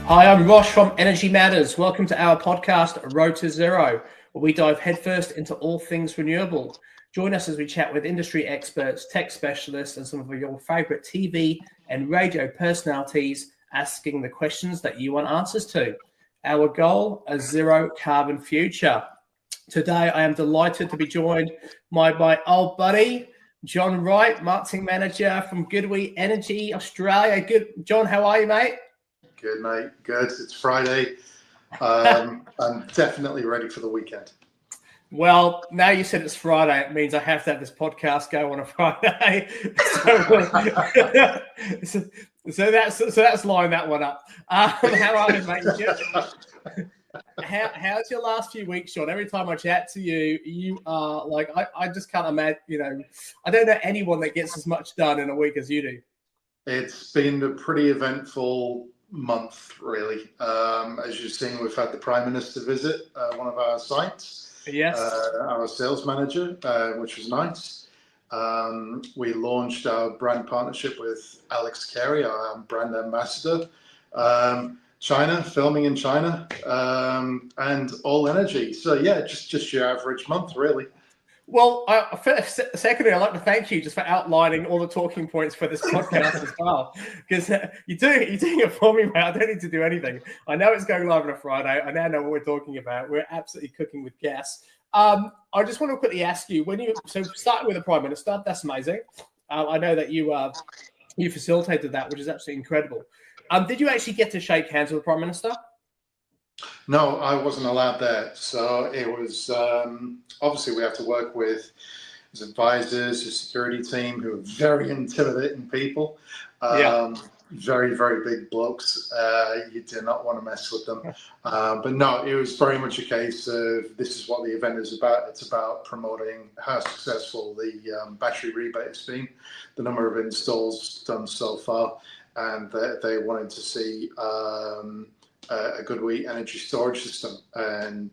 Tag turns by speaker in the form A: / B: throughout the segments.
A: Hi, I'm Rosh from Energy Matters. Welcome to our podcast, Road to Zero, where we dive headfirst into all things renewable. Join us as we chat with industry experts, tech specialists, and some of your favorite TV and radio personalities asking the questions that you want answers to. Our goal, a zero carbon future. Today, I am delighted to be joined by my old buddy, John Wright, marketing manager from GoodWe Energy Australia. Good, John, how are you, mate?
B: Good, mate. Good. It's Friday. I'm definitely ready for the weekend.
A: Well, now you said it's Friday, it means I have to have this podcast go on a Friday. So that's lining that one up. How are you, mate? How's your last few weeks, Sean? Every time I chat to you, you are like, I just can't imagine, I don't know anyone that gets as much done in a week as you do.
B: It's been a pretty eventful month, really. As you've seen, we've had the Prime Minister visit one of our sites.
A: Yes.
B: Our sales manager, which was nice. We launched our brand partnership with Alex Carey, our brand ambassador. China, filming in China, and all energy. So yeah, just your average month, really.
A: Well, secondly, I'd like to thank you just for outlining all the talking points for this podcast as well, because you're doing it for me, mate. I don't need to do anything. I know it's going live on a Friday. I now know what we're talking about. We're absolutely cooking with gas. I just want to quickly ask you, starting with the Prime Minister, that's amazing. I know that you facilitated that, which is absolutely incredible. Did you actually get to shake hands with the Prime Minister?
B: No, I wasn't allowed there. So it was obviously we have to work with his advisors, his security team, who are very intimidating people. Very, very big blokes. You do not want to mess with them. But no, it was very much a case of this is what the event is about. It's about promoting how successful the battery rebate has been, the number of installs done so far, and they wanted to see a GoodWe energy storage system. And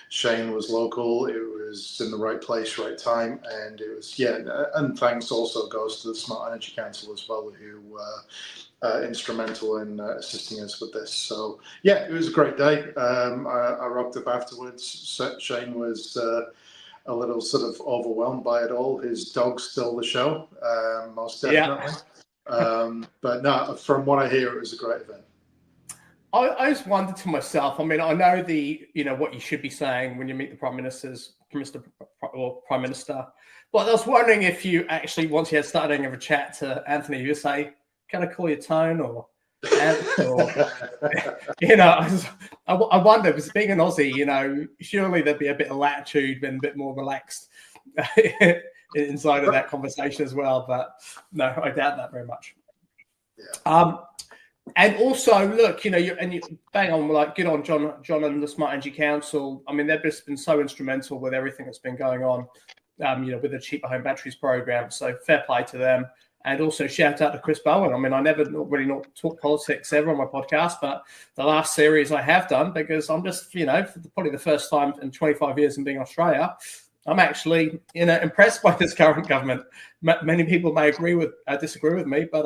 B: Shane was local. It was in the right place, right time, and it was and thanks also goes to the Smart Energy Council as well, who instrumental in assisting us with this. So yeah, it was a great day. I rocked up afterwards. Shane was a little sort of overwhelmed by it all. His dog stole the show, most definitely. But no, from what I hear, it was a great event.
A: I just wondered to myself, I mean, I know what you should be saying when you meet the Prime Minister, but I was wondering if you actually, once you had started having a chat to Anthony, you say, can I call you Tone or I wonder, because being an Aussie, surely there'd be a bit of latitude and a bit more relaxed inside of that conversation as well. But no, I doubt that very much.
B: Yeah.
A: And also, look, you bang on, like, good on John and the Smart Energy Council. I mean, they've just been so instrumental with everything that's been going on, with the Cheaper Home Batteries program. So fair play to them. And also shout out to Chris Bowen. I mean, I never really talk politics ever on my podcast, but the last series I have done, because I'm just, probably the first time in 25 years in being Australia, I'm actually, impressed by this current government. Many people may disagree with me, but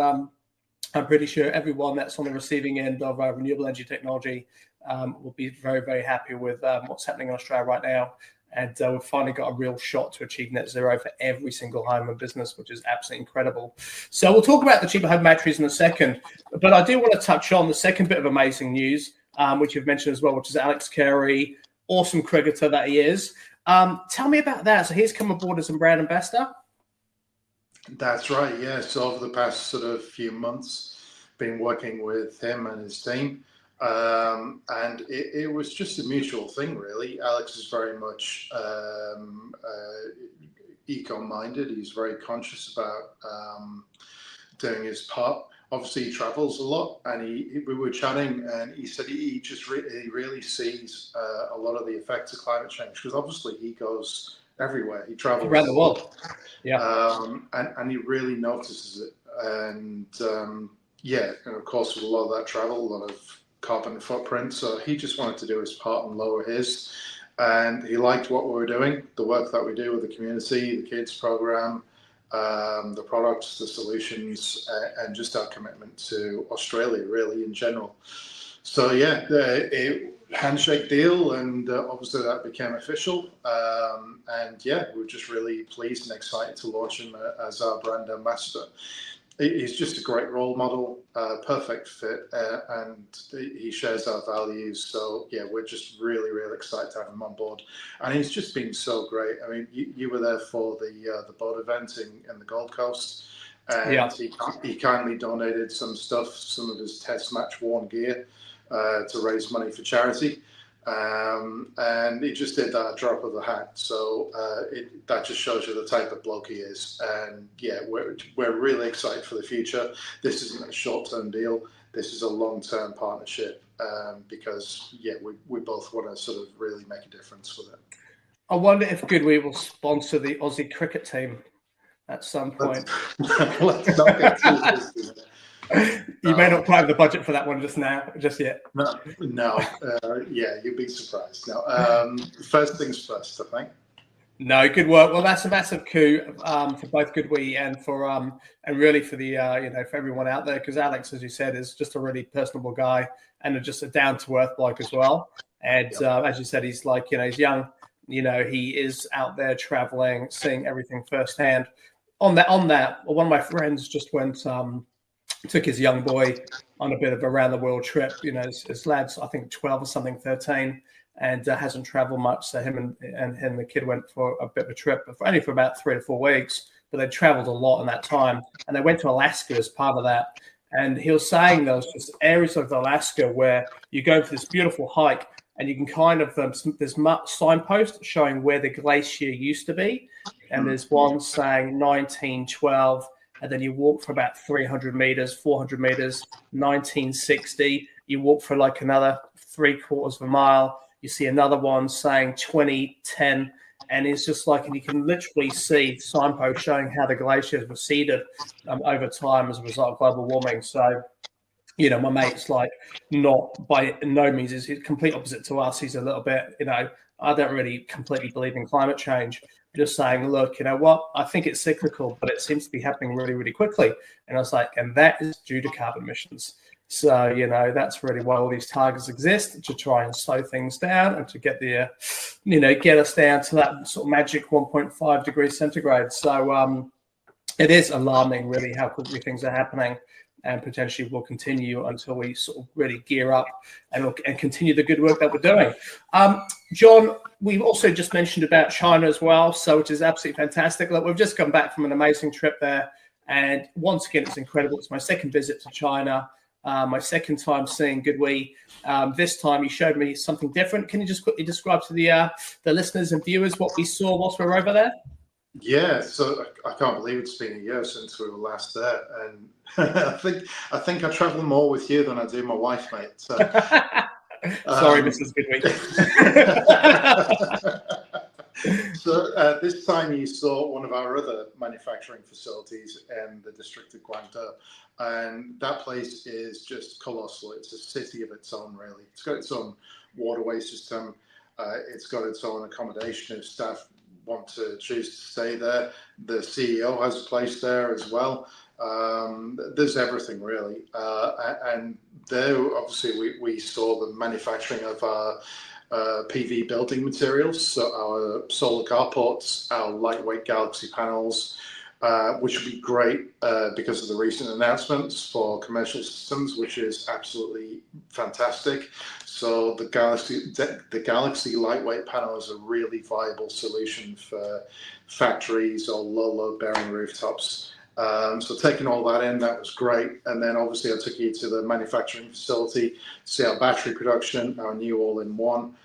A: I'm pretty sure everyone that's on the receiving end of renewable energy technology will be very, very happy with what's happening in Australia right now. And we've finally got a real shot to achieve net zero for every single home and business, which is absolutely incredible. So we'll talk about the cheaper home batteries in a second. But I do want to touch on the second bit of amazing news, which you've mentioned as well, which is Alex Carey, awesome cricketer that he is. Tell me about that. So he's come aboard as a brand ambassador.
B: That's right, yeah. So over the past sort of few months, been working with him and his team, and it was just a mutual thing, really. Alex is very much eco-minded. He's very conscious about doing his part. Obviously, he travels a lot, and we were chatting, and he said he really sees a lot of the effects of climate change, because obviously he goes everywhere. He travels
A: around the world,
B: and he really notices it. And and of course, with a lot of that travel, a lot of carbon footprint. So he just wanted to do his part and lower his. And he liked what we were doing, the work that we do with the community, the kids program, the products, the solutions, and just our commitment to Australia, really, in general. So yeah, handshake deal, and obviously that became official. And yeah, we're just really pleased and excited to launch him as our brand ambassador. He's just a great role model, perfect fit, and he shares our values. So yeah, we're just really, really excited to have him on board. And he's just been so great. I mean, you were there for the boat event in the Gold Coast, and he kindly donated some stuff, some of his test match worn gear, to raise money for charity. And he just did that at a drop of the hat. So that just shows you the type of bloke he is. And yeah, we're really excited for the future. This isn't a short-term deal. This is a long-term partnership, because yeah, we both want to sort of really make a difference with it.
A: I wonder if GoodWe will sponsor the Aussie cricket team at some point.
B: Let's not get too twisted.
A: You may not quite have the budget for that one just yet.
B: No. Yeah, you'd be surprised. No. First things first, I think.
A: No, good work. Well, that's a massive coup for both GoodWe and for and really for the for everyone out there, because Alex, as you said, is just a really personable guy and just a down to earth bloke as well. And as you said, he's like he's young. He is out there traveling, seeing everything firsthand. On that, one of my friends just went. Took his young boy on a bit of a around the world trip. His lad's I think 12 or something, 13, and hasn't traveled much. So him and the kid went for a bit of a trip, only for about 3 to 4 weeks. But they travelled a lot in that time, and they went to Alaska as part of that. And he was saying there was just areas of Alaska where you go for this beautiful hike, and you can kind of there's signposts showing where the glacier used to be, and there's one saying 1912. And then you walk for about 300 meters, 400 meters, 1960. You walk for like another 3/4 of a mile. You see another one saying 2010. And it's just like, and you can literally see signposts showing how the glaciers receded over time as a result of global warming. So, my mate's like not by no means is complete opposite to us. He's a little bit, I don't really completely believe in climate change. Just saying, look, you know what? I think it's cyclical, but it seems to be happening really, really quickly. And I was like, and that is due to carbon emissions. So, that's really why all these targets exist, to try and slow things down and to get get us down to that sort of magic 1.5 degrees centigrade. So it is alarming, really, how quickly things are happening, and potentially will continue until we sort of really gear up and continue the good work that we're doing. John, we've also just mentioned about China as well, so which is absolutely fantastic. Look, we've just come back from an amazing trip there, and once again, it's incredible. It's my second visit to China, my second time seeing GoodWe. This time, you showed me something different. Can you just quickly describe to the listeners and viewers what we saw whilst we were over there?
B: Yeah, so I can't believe it's been a year since we were last there, and I think I travel more with you than I do my wife, mate. So,
A: sorry, Mrs. GoodWe.
B: So this time you saw one of our other manufacturing facilities in the district of Guangdong, and that place is just colossal. It's a city of its own, really. It's got its own waterway system. It's got its own accommodation if staff want to choose to stay there. The CEO has a place there as well. There's everything, really. And there, obviously, we saw the manufacturing of our PV building materials, so our solar carports, our lightweight Galaxy panels, which would be great because of the recent announcements for commercial systems, which is absolutely fantastic. So the Galaxy lightweight panel is a really viable solution for factories or low load bearing rooftops. So taking all that in, that was great. And then obviously I took you to the manufacturing facility, see our battery production, our new all-in-one,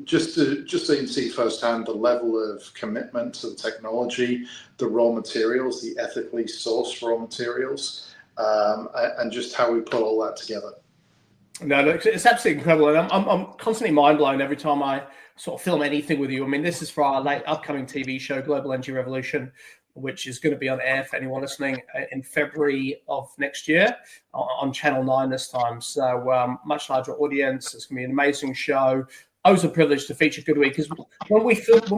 B: just so you can see firsthand the level of commitment to the technology, the raw materials, the ethically sourced raw materials, and just how we put all that together.
A: No, look, it's absolutely incredible, and I'm constantly mind blown every time I sort of film anything with you. I mean, this is for our late upcoming TV show, Global Energy Revolution, which is going to be on air for anyone listening in February of next year on Channel 9 this time. So much larger audience. It's going to be an amazing show. Always a privilege to feature GoodWe, because when we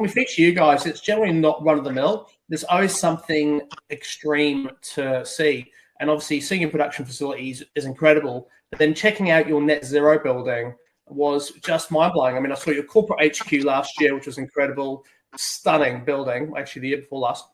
A: feature you guys, it's generally not run of the mill. There's always something extreme to see, and obviously seeing your production facilities is incredible. But then checking out your net zero building was just mind-blowing. I mean, I saw your corporate HQ last year, which was incredible, stunning building, actually the year before last.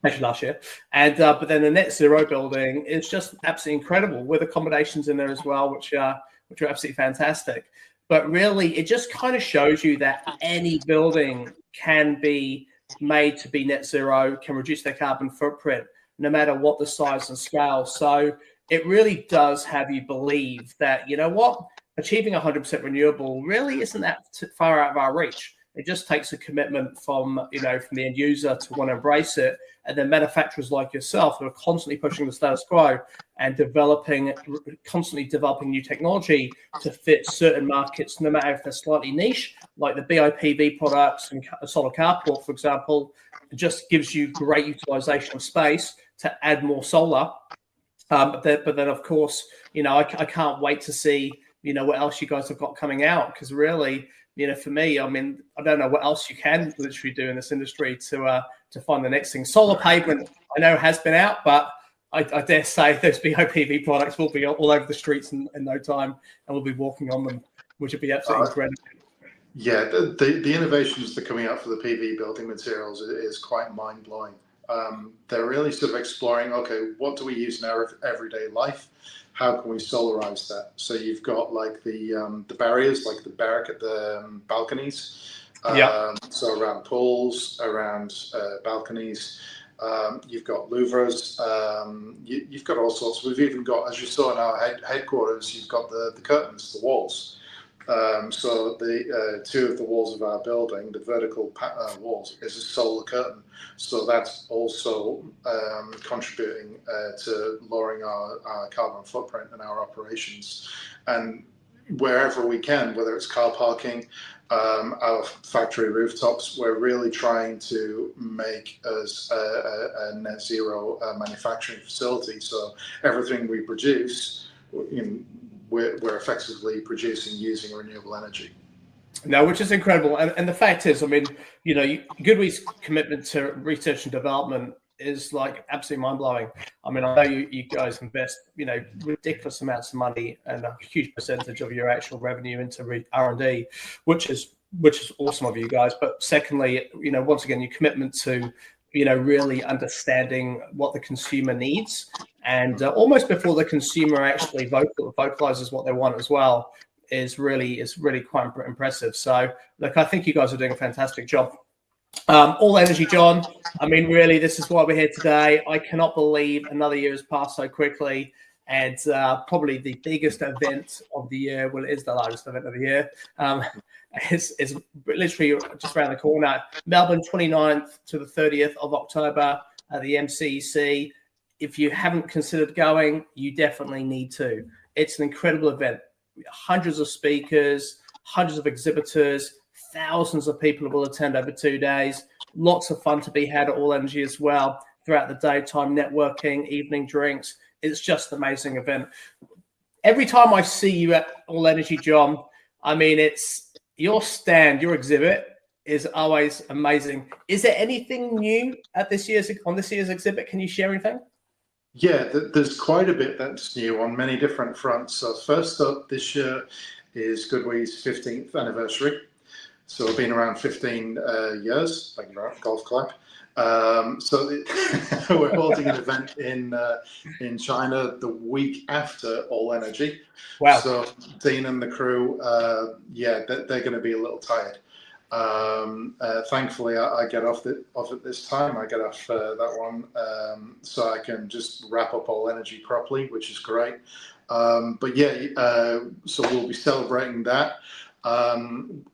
A: Actually, last year, and but then the net zero building is just absolutely incredible with accommodations in there as well, which are absolutely fantastic. But really, it just kind of shows you that any building can be made to be net zero, can reduce their carbon footprint, no matter what the size and scale. So it really does have you believe that, you know what, achieving 100% renewable really isn't that far out of our reach. It just takes a commitment from the end user to want to embrace it, and then manufacturers like yourself who are constantly pushing the status quo and constantly developing new technology to fit certain markets, no matter if they're slightly niche, like the BIPV products and solar carport, for example. It just gives you great utilization of space to add more solar. But then, of course, I can't wait to see what else you guys have got coming out, because really, for me, I mean, I don't know what else you can literally do in this industry to find the next thing. Solar pavement, I know, has been out, but I dare say those BOPV products will be all over the streets in no time, and we'll be walking on them, which would be absolutely incredible.
B: Yeah, the innovations that are coming out for the PV building materials is quite mind-blowing. They're really sort of exploring, okay, what do we use in our everyday life? How can we solarize that? So you've got like the barriers, like the balconies. So around pools, around balconies. You've got louvres. You've got all sorts. We've even got, as you saw in our headquarters, you've got the curtains, the walls. So the two of the walls of our building, the vertical walls, is a solar curtain. So that's also contributing to lowering our carbon footprint in our operations. And wherever we can, whether it's car parking, our factory rooftops, we're really trying to make us a net zero manufacturing facility. So everything we produce, we're effectively producing using renewable energy.
A: No, which is incredible. And the fact is, I mean, GoodWe's commitment to research and development is like absolutely mind-blowing. I mean, I know you guys invest, ridiculous amounts of money and a huge percentage of your actual revenue into R&D, which is awesome of you guys. But secondly, once again, your commitment to, really understanding what the consumer needs, and almost before the consumer actually vocalizes what they want as well, is really quite impressive. So, look, I think you guys are doing a fantastic job. All Energy, John. I mean, really, this is why we're here today. I cannot believe another year has passed so quickly, and probably the biggest event of the year. Well, it is the largest event of the year. Is literally just around the corner. Melbourne, 29th to the 30th of October at the MCEC. If you haven't considered going, you definitely need to. It's an incredible event. Hundreds of speakers, hundreds of exhibitors, thousands of people will attend over 2 days. Lots of fun to be had at All Energy as well. Throughout the daytime, networking, evening drinks. It's just an amazing event. Every time I see you at All Energy, John, I mean, it's your stand, your exhibit is always amazing. Is there anything new at this year's exhibit? Can you share anything?
B: Yeah, there's quite a bit that's new on many different fronts. So first up this year is GoodWe's 15th anniversary. So we've been around 15 years, like a golf club. So we're holding an event in China the week after All Energy.
A: Wow.
B: So Dean and the crew, they're going to be a little tired. Thankfully, I get off at this time. I get off that one, so I can just wrap up All Energy properly, which is great. So we'll be celebrating that.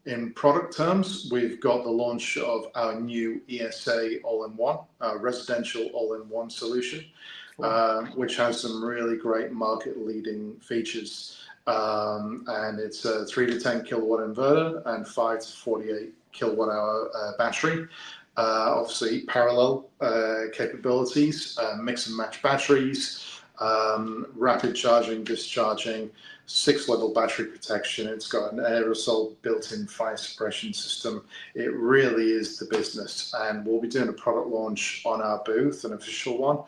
B: In product terms, we've got the launch of our new ESA All-in-One, residential All-in-One solution, which has some really great market-leading features. And it's a 3 to 10 kilowatt inverter and 5 to 48 kilowatt hour battery. Obviously, parallel capabilities, mix and match batteries, rapid charging, discharging, 6-level battery protection. It's got an aerosol built-in fire suppression system. It really is the business. And we'll be doing a product launch on our booth, an official one,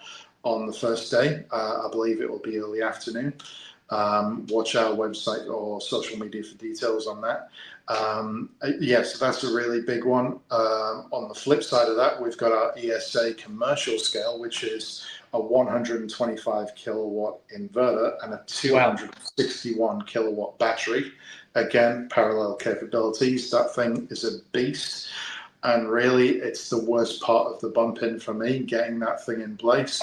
B: on the first day. I believe it will be early afternoon. watch our website or social media for details on that. So that's a really big one. On the flip side of that, we've got our ESA commercial scale, which is a 125 kilowatt inverter and a 261 kilowatt battery. Again, parallel capabilities. That thing is a beast. And really, it's the worst part of the bump in for me. Getting that thing in place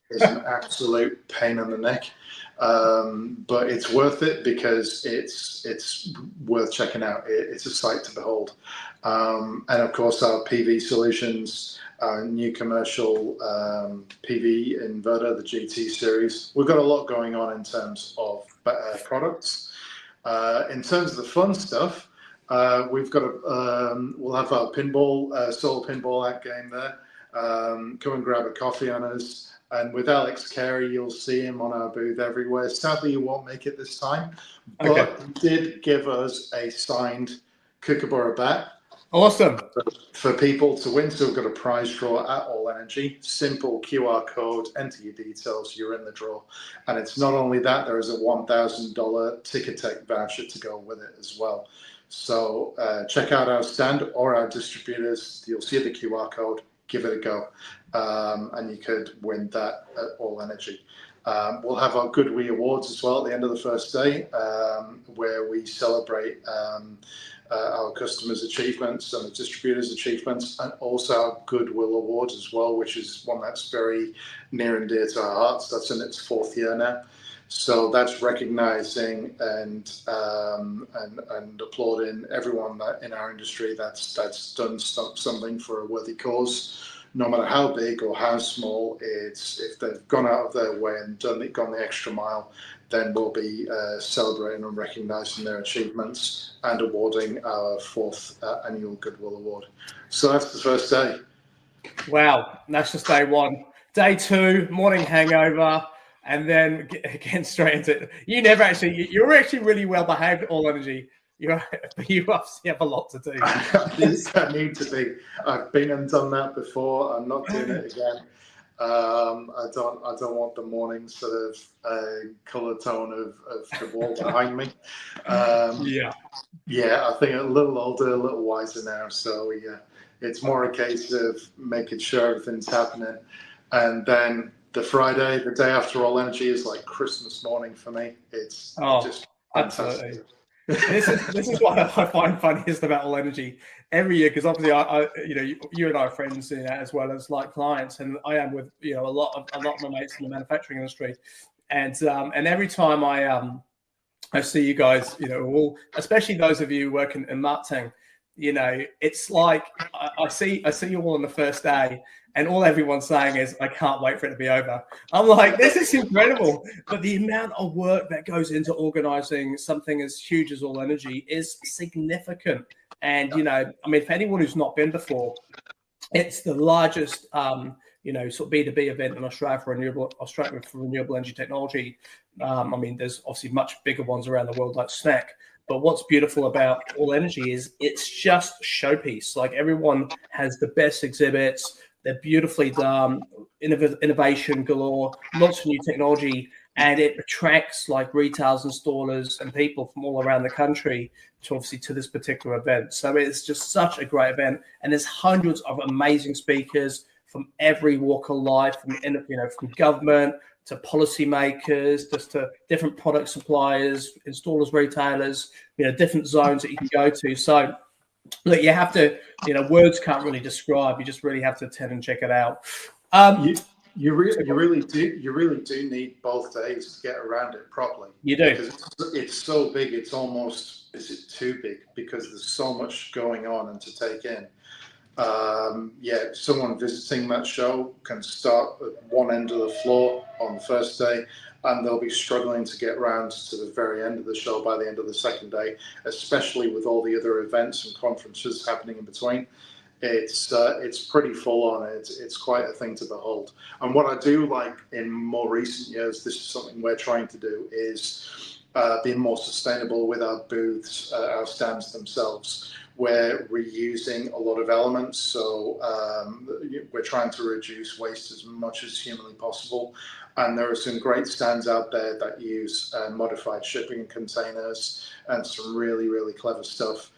B: is an absolute pain in the neck. But it's worth it because it's worth checking out. It's a sight to behold. And of course, our PV solutions, our new commercial PV inverter, the GT series. We've got a lot going on in terms of products. In terms of the fun stuff, we've got we'll have our pinball, solar pinball app game there. Come and grab a coffee on us. And with Alex Carey, you'll see him on our booth everywhere. Sadly, you won't make it this time, but he did give us a signed Kookaburra bat.
A: Awesome.
B: For people to win. So we've got a prize draw at All Energy. Simple QR code, enter your details, you're in the draw. And it's not only that, there is a $1,000 Ticketek voucher to go with it as well. So check out our stand or our distributors. You'll see the QR code. Give it a go, and you could win that at All Energy. We'll have our GoodWe Awards as well at the end of the first day, where we celebrate our customers' achievements and the distributors' achievements, and also our Goodwill Awards as well, which is one that's very near and dear to our hearts. That's in its 4th year now. So that's recognizing and applauding everyone that in our industry that's done something for a worthy cause, no matter how big or how small. It's if they've gone out of their way and gone the extra mile, then we'll be celebrating and recognizing their achievements and awarding our 4th annual Goodwill Award. So that's the first day.
A: Wow, that's just day 1. Day 2, morning hangover. And then again, straight into it. You're actually really well behaved at All Energy. You obviously have a lot to do.
B: I need to be. I've been and done that before. I'm not doing it again. I don't want the morning sort of color tone of the wall behind me. I think a little older, a little wiser now. So yeah, it's more a case of making sure everything's happening, and then the Friday, the day after All Energy, is like Christmas morning for me. It's just fantastic.
A: Absolutely. This is what I find funniest about All Energy every year, because obviously I you and I are friends as well as like clients, and I am with a lot of my mates in the manufacturing industry, and every time I see you guys, all, especially those of you working in marketing, it's like I see you all on the first day, and all everyone's saying is, I can't wait for it to be over. I'm like, this is incredible. But the amount of work that goes into organizing something as huge as All Energy is significant. And, for anyone who's not been before, it's the largest, sort of B2B event in Australia for renewable energy technology. There's obviously much bigger ones around the world like SNEC. But what's beautiful about All Energy is it's just showpiece. Like, everyone has the best exhibits. They're beautifully done, innovation galore, lots of new technology, and it attracts like retailers, installers, and people from all around the country to this particular event. So it's just such a great event, and there's hundreds of amazing speakers from every walk of life, from government to policymakers, just to different product suppliers, installers, retailers, different zones that you can go to. So look, you have to, words can't really describe. You just really have to attend and check it out.
B: You really do need both days to get around it properly.
A: You do.
B: Because it's so big. It's almost, is it too big? Because there's so much going on and to take in. Someone visiting that show can start at one end of the floor on the first day, and they'll be struggling to get round to the very end of the show by the end of the second day, especially with all the other events and conferences happening in between. It's pretty full on. It's quite a thing to behold. And what I do like in more recent years, this is something we're trying to do, is being more sustainable with our booths, our stands themselves. We're reusing a lot of elements, so we're trying to reduce waste as much as humanly possible. And there are some great stands out there that use modified shipping containers and some really, really clever stuff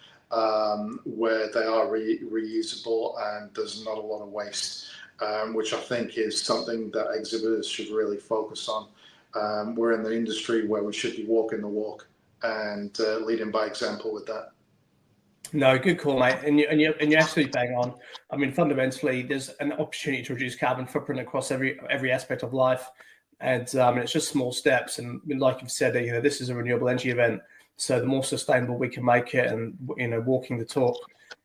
B: where they are reusable and there's not a lot of waste, which I think is something that exhibitors should really focus on. We're in the industry where we should be walking the walk and leading by example with that.
A: No, good call, mate. And you're absolutely bang on. I mean, fundamentally, there's an opportunity to reduce carbon footprint across every aspect of life, and it's just small steps. And like you've said, this is a renewable energy event, so the more sustainable we can make it, and walking the talk,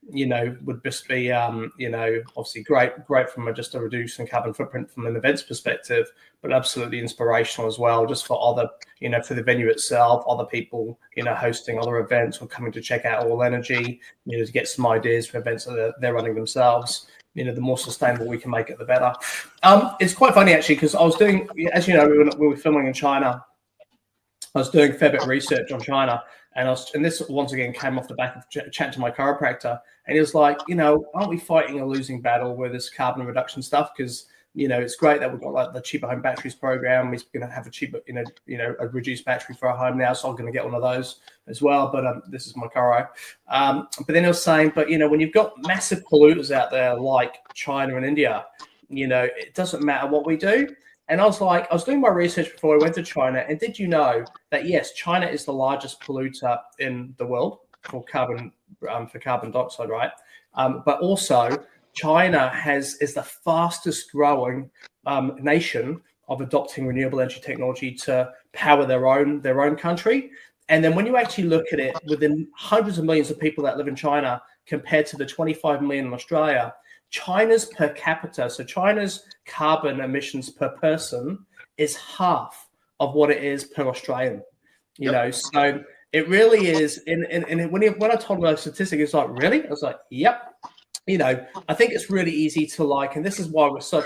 A: would just be obviously great from just a reducing carbon footprint from an events perspective, but absolutely inspirational as well, just for other, for the venue itself, other people, hosting other events or coming to check out All Energy, to get some ideas for events that they're running themselves. The more sustainable we can make it, the better. It's quite funny actually, because I was doing, as you know, we were filming in China. I was doing a fair bit of research on China, and this once again came off the back of chatting to my chiropractor, and he was like, aren't we fighting a losing battle with this carbon reduction stuff? Because it's great that we've got like the cheaper home batteries program. We're going to have a cheaper, a reduced battery for our home now, so I'm going to get one of those as well. But this is my chiro. But then he was saying, but when you've got massive polluters out there like China and India, it doesn't matter what we do. And I was doing my research before I went to China, and did you know that yes, China is the largest polluter in the world for carbon dioxide, right? But also China is the fastest growing nation of adopting renewable energy technology to power their own country. And then when you actually look at it, within hundreds of millions of people that live in China compared to the 25 million in Australia, China's per capita, so China's carbon emissions per person is half of what it is per Australian. So it really is. And when I told him those statistics, it's like, really? I was like, yep. I think it's really easy to and this is why we're so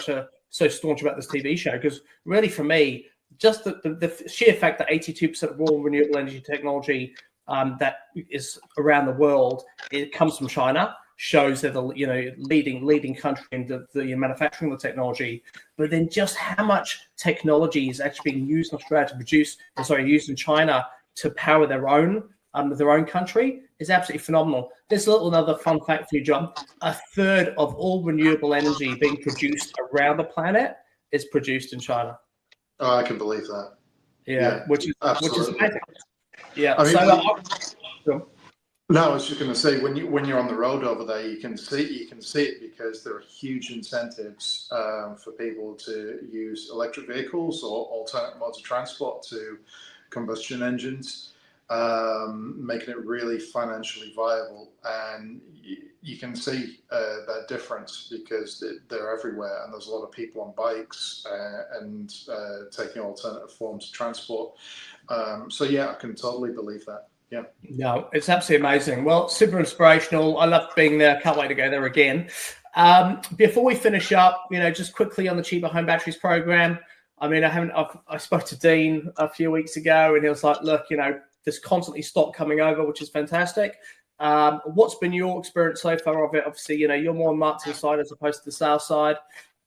A: staunch about this TV show, because really for me, just the sheer fact that 82% of all renewable energy technology that is around the world, it comes from China, shows that the leading country in the manufacturing of the technology. But then just how much technology is actually being used in Australia to used in China to power their own country is absolutely phenomenal. There's another fun fact for you, John. A third of all renewable energy being produced around the planet is produced in China.
B: Oh, I can believe that.
A: Yeah, which is amazing. Yeah.
B: No, I was just going to say, when you're on the road over there, you can see it, because there are huge incentives for people to use electric vehicles or alternate modes of transport to combustion engines, making it really financially viable. And you can see that difference because they're everywhere, and there's a lot of people on bikes and taking alternative forms of transport. So yeah, I can totally believe that. Yeah.
A: No, it's absolutely amazing. Well, super inspirational. I love being there. Can't wait to go there again. Before we finish up, just quickly on the cheaper home batteries program. I mean, I spoke to Dean a few weeks ago, and he was like, look, there's constantly stock coming over, which is fantastic. What's been your experience so far of it? Obviously, you're more on marketing side as opposed to the sales side,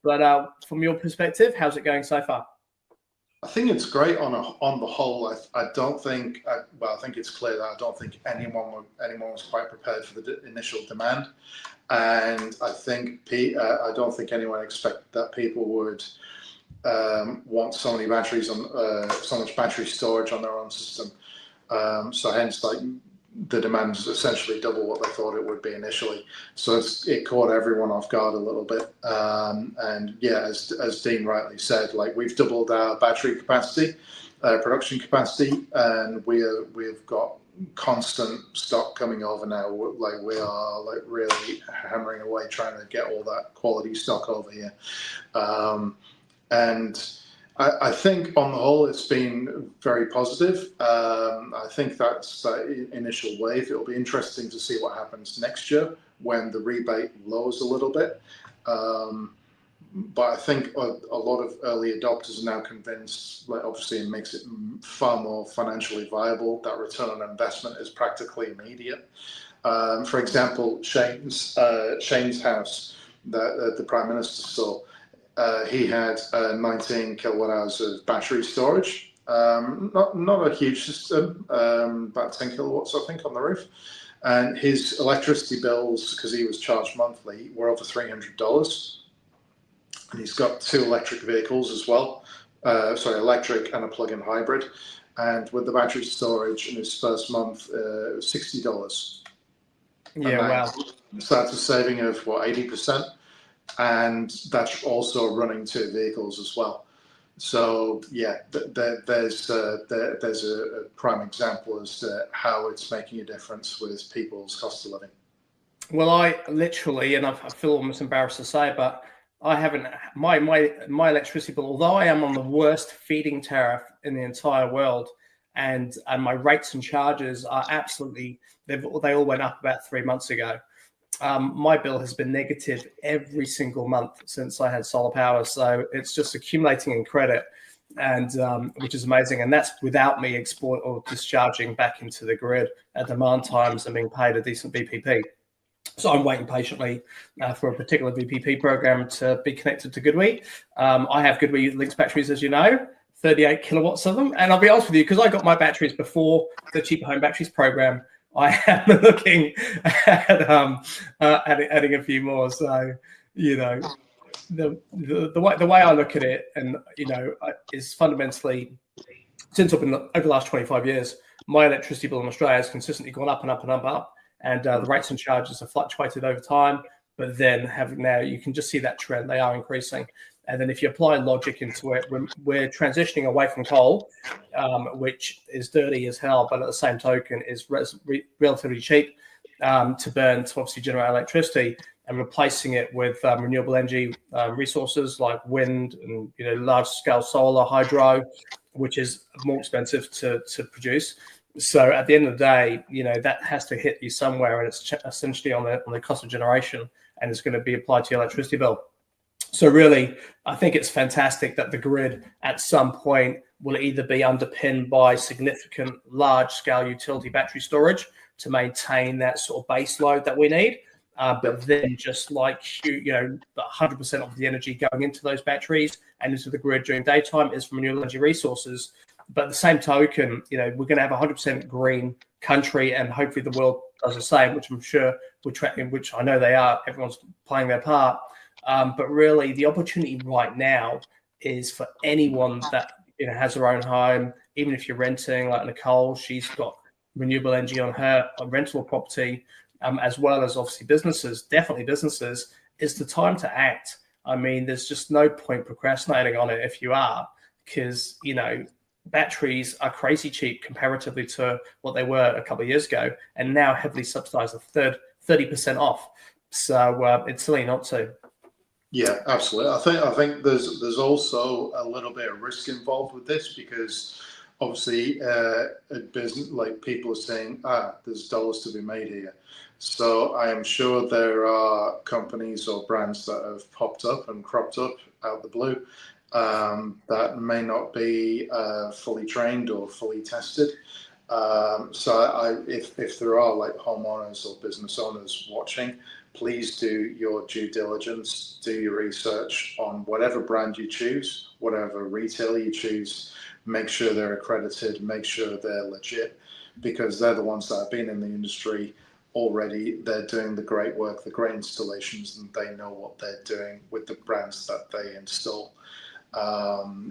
A: but from your perspective, how's it going so far?
B: I think it's great on the whole. I don't think. I think it's clear that I don't think anyone was quite prepared for the initial demand, and I think I don't think anyone expected that people would want so many batteries on so much battery storage on their own system. So hence, the demand is essentially double what they thought it would be initially. So it caught everyone off guard a little bit. And yeah, as Dean rightly said, we've doubled our battery capacity, production capacity, and we've got constant stock coming over now. We are really hammering away trying to get all that quality stock over here. And I think on the whole, it's been very positive. I think that's the initial wave. It'll be interesting to see what happens next year when the rebate lowers a little bit. But I think a lot of early adopters are now convinced, obviously it makes it far more financially viable. That return on investment is practically immediate. For example, Shane's house that the Prime Minister saw, he had 19 kilowatt hours of battery storage. Not a huge system, about 10 kilowatts, I think, on the roof. And his electricity bills, because he was charged monthly, were over $300. And he's got 2 electric vehicles as well. Electric and a plug-in hybrid. And with the battery storage in his first month, it was $60.
A: Yeah, wow.
B: So that's a saving of, what, 80%? And that's also running 2 vehicles as well. So yeah, there's a prime example as to how it's making a difference with people's cost of living.
A: Well, I literally, and I feel almost embarrassed to say, but I haven't my electricity bill. Although I am on the worst feeding tariff in the entire world, and my rates and charges are absolutely they all went up about 3 months ago. My bill has been negative every single month since I had solar power, so it's just accumulating in credit, and which is amazing. And that's without me export or discharging back into the grid at demand times and being paid a decent VPP. So I'm waiting patiently for a particular VPP program to be connected to GoodWe. I have GoodWe Links batteries, as you know, 38 kilowatts of them. And I'll be honest with you, because I got my batteries before the Cheaper Home Batteries program, I am looking at adding a few more. So, you know, the way I look at it, and you know, is fundamentally, since I've been over the last 25 years, my electricity bill in Australia has consistently gone up and up and up and up, and the rates and charges have fluctuated over time. But then now you can just see that trend; they are increasing. And then if you apply logic into it, we're transitioning away from coal, which is dirty as hell, but at the same token is relatively cheap to burn to obviously generate electricity, and replacing it with renewable energy resources like wind and large scale solar, hydro, which is more expensive to produce. So at the end of the day, that has to hit you somewhere, and it's essentially on the cost of generation, and it's going to be applied to your electricity bill. So really, I think it's fantastic that the grid at some point will either be underpinned by significant large-scale utility battery storage to maintain that sort of base load that we need, but then just like 100% of the energy going into those batteries and into the grid during daytime is from renewable energy resources. But at the same token, we're going to have a 100% green country, and hopefully the world does the same, which I'm sure which I know they are. Everyone's playing their part. But really, the opportunity right now is for anyone that has their own home, even if you're renting, like Nicole, she's got renewable energy on her rental property, as well as obviously businesses, definitely businesses, is the time to act. I mean, there's just no point procrastinating on it if you are, because, batteries are crazy cheap comparatively to what they were a couple of years ago, and now heavily subsidized, 30% off. So it's silly not to.
B: Yeah, absolutely. I think there's also a little bit of risk involved with this, because obviously people are saying, there's dollars to be made here. So I am sure there are companies or brands that have popped up and cropped up out the blue that may not be fully trained or fully tested. So if there are like homeowners or business owners watching, please do your due diligence, do your research on whatever brand you choose, whatever retailer you choose. Make sure they're accredited, make sure they're legit, because they're the ones that have been in the industry already. They're doing the great work, the great installations, and they know what they're doing with the brands that they install.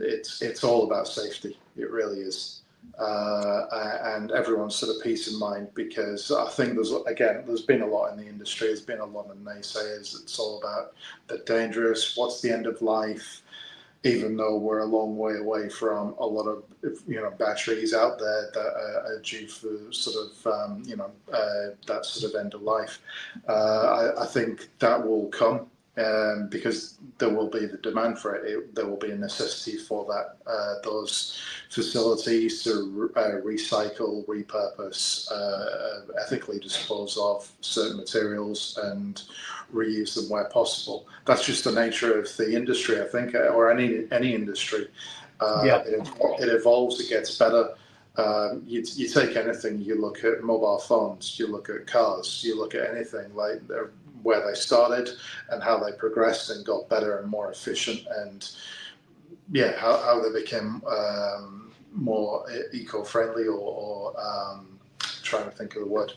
B: It's all about safety. It really is. And everyone's sort of peace of mind, because I think there's been a lot in the industry. There's been a lot of naysayers. It's all about the dangerous, what's the end of life, even though we're a long way away from a lot of batteries out there that are due for sort of that sort of end of life. I think that will come. Because there will be the demand for it. There will be a necessity for that. Those facilities to recycle, repurpose, ethically dispose of certain materials and reuse them where possible. That's just the nature of the industry, I think, or any industry. It evolves, it gets better. You take anything, you look at mobile phones, you look at cars, you look at anything, like where they started and how they progressed and got better and more efficient, and how they became more eco-friendly, or trying to think of the word,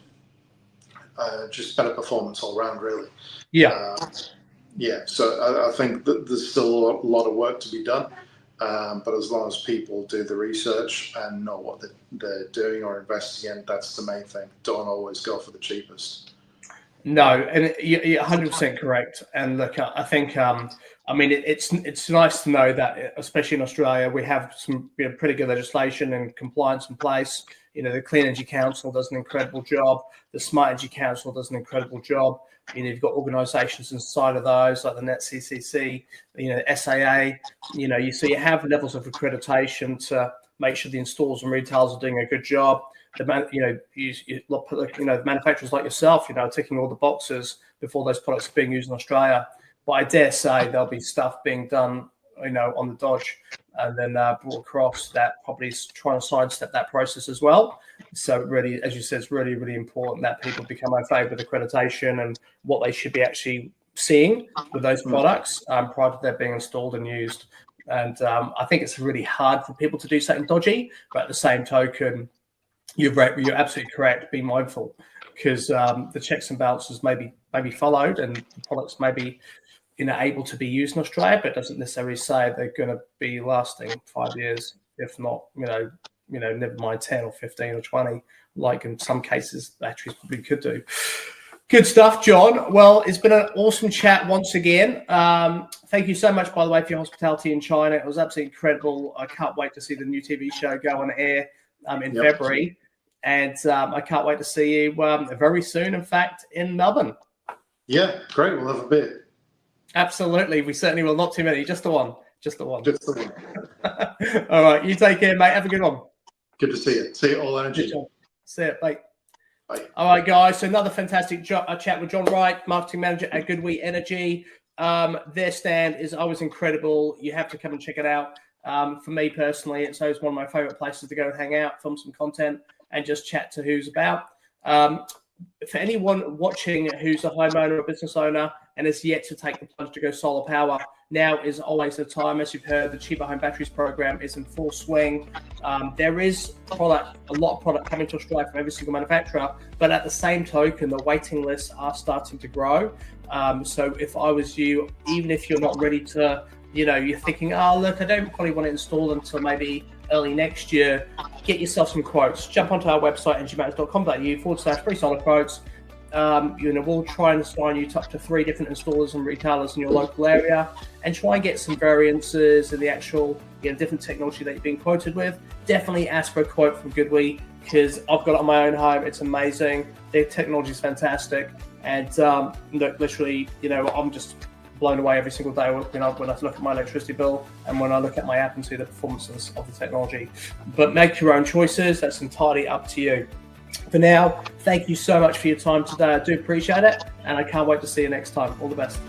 B: just better performance all around, really. So I think that there's still a lot of work to be done. But as long as people do the research and know what they're doing or investing in, that's the main thing. Don't always go for the cheapest.
A: No, and you're 100% correct. And look, I think, it's nice to know that, especially in Australia, we have some pretty good legislation and compliance in place. The Clean Energy Council does an incredible job. The Smart Energy Council does an incredible job. You've got organisations inside of those like the Net CCC, SAA. So you have levels of accreditation to make sure the installers and retailers are doing a good job. The manufacturers like yourself, ticking all the boxes before those products are being used in Australia. But I dare say there'll be stuff being done, on the dodge, and then brought across that probably is trying to sidestep that process as well. So really, as you said, it's really, really important that people become au fait with accreditation and what they should be actually seeing with those products prior to their being installed and used. And I think it's really hard for people to do something dodgy, but at the same token, you're absolutely correct. Be mindful, because the checks and balances maybe followed, and the products may be able to be used in Australia, but it doesn't necessarily say they're going to be lasting 5 years, if not, never mind 10 or 15 or 20, like in some cases batteries probably could do. Good stuff, John. Well, it's been an awesome chat once again. Thank you so much, by the way, for your hospitality in China. It was absolutely incredible. I can't wait to see the new TV show go on air in February. And I can't wait to see you very soon, in fact, in Melbourne.
B: Yeah, great. We'll have a beer.
A: Absolutely. We certainly will. Not too many. Just the one.
B: Just the one.
A: All right. You take care, mate. Have a good one.
B: Good to see you. See you all energy.
A: See it. Bye.
B: Bye.
A: All right, guys. So another fantastic chat with John Wright, marketing manager at GoodWe Energy. Their stand is always incredible. You have to come and check it out. For me personally, it's always one of my favorite places to go and hang out, film some content, and just chat to who's about. For anyone watching who's a homeowner or business owner and is yet to take the plunge to go solar power, now is always the time. As you've heard, the Cheaper Home Batteries program is in full swing. There is a lot of product coming to Australia from every single manufacturer, but at the same token, the waiting lists are starting to grow. So if I was you, even if you're not ready to, you're thinking, oh, look, I don't probably want to install them until maybe early next year, get yourself some quotes. Jump onto our website, ngmatters.com.au/free solar quotes. We'll try and assign you up to 3 different installers and retailers in your local area, and try and get some variances in the actual different technology that you're being quoted with. Definitely ask for a quote from GoodWe, because I've got it on my own home. It's amazing. Their technology is fantastic, and look, literally, I'm just blown away every single day when I look at my electricity bill and when I look at my app and see the performances of the technology. But make your own choices. That's entirely up to you. For now, thank you so much for your time today. I do appreciate it, and I can't wait to see you next time. All the best.